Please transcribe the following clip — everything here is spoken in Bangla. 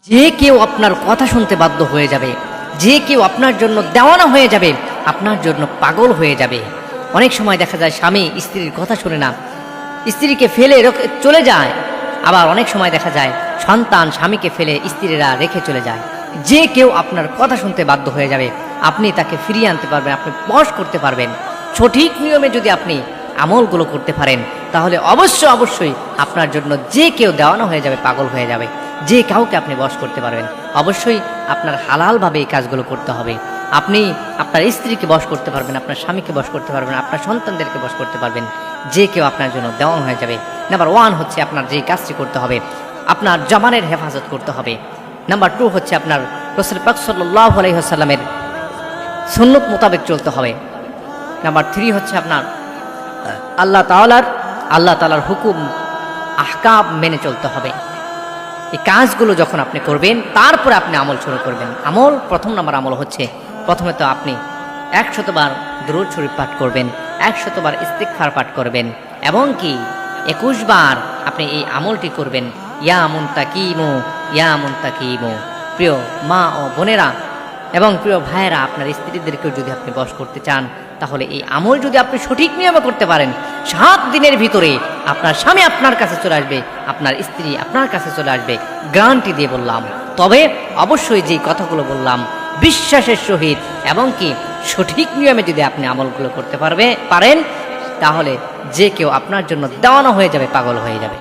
যে কেউ আপনার কথা শুনতে বাধ্য হয়ে যাবে, যে কেউ আপনার জন্য দেওয়ানা হয়ে যাবে, আপনার জন্য পাগল হয়ে যাবে। অনেক সময় দেখা যায় স্বামী স্ত্রীর কথা শুনে না, স্ত্রীকে ফেলে চলে যায়। আবার অনেক সময় দেখা যায় সন্তান স্বামীকে ফেলে স্ত্রীরা রেখে চলে যায়। যে কেউ আপনার কথা শুনতে বাধ্য হয়ে যাবে, আপনি তাকে ফিরিয়ে আনতে পারবেন, আপনি বশ করতে পারবেন। সঠিক নিয়মে যদি আপনি আমলগুলো করতে পারেন, তাহলে অবশ্যই আপনার জন্য যে কেউ দেওয়ানো হয়ে যাবে, পাগল হয়ে যাবে। যে কাউকে আপনি বশ করতে পারবেন। অবশ্যই আপনার হালালভাবে এই কাজগুলো করতে হবে। আপনি আপনার স্ত্রীকে বশ করতে পারবেন, আপনার স্বামীকে বশ করতে পারবেন, আপনার সন্তানদেরকে বশ করতে পারবেন। যে কেউ আপনার জন্য দেওয়ানো হয়ে যাবে। নাম্বার 1 হচ্ছে আপনার যে কাজটি করতে হবে, আপনার জমানের হেফাজত করতে হবে। নাম্বার 2 হচ্ছে আপনার রাসূল পাক সাল্লাল্লাহু আলাইহি ওয়াসাল্লামের সুন্নত মোতাবেক চলতে হবে। নাম্বার 3 হচ্ছে আপনার আল্লাহ তাআলার হুকুম আহকাম মেনে চলতে হবে। এই কাজগুলো যখন আপনি করবেন, তারপরে আপনি আমল শুরু করবেন। প্রথম নাম্বার আমল হচ্ছে, প্রথমে তো আপনি 100 বার দুরূদ শরীফ পাঠ করবেন, 100 বার ইস্তিগফার পাঠ করবেন, এবং কি 21 বার আপনি এই আমলটি করবেন। ইয়া মুনতাকিমু। প্রিয় মা ও বোনেরা এবং প্রিয় ভাইয়েরা, আপনার স্ত্রীদেরকেও যদি আপনি বশ করতে চান, তাহলে এই আমল যদি আপনি সঠিক নিয়মে করতে পারেন, 7 দিনের ভিতরে আপনার স্বামী আপনার কাছে চলে আসবে, আপনার স্ত্রী আপনার কাছে চলে আসবে, গ্যারান্টি দিয়ে বললাম। তবে অবশ্যই যেই কথাগুলো বললাম বিশ্বাসের সহিত এবং কি সঠিক নিয়মে যদি আপনি আমলগুলো করতে পারেন, তাহলে যে কেউ আপনার জন্য দেওয়ানো হয়ে যাবে, পাগল হয়ে যাবে।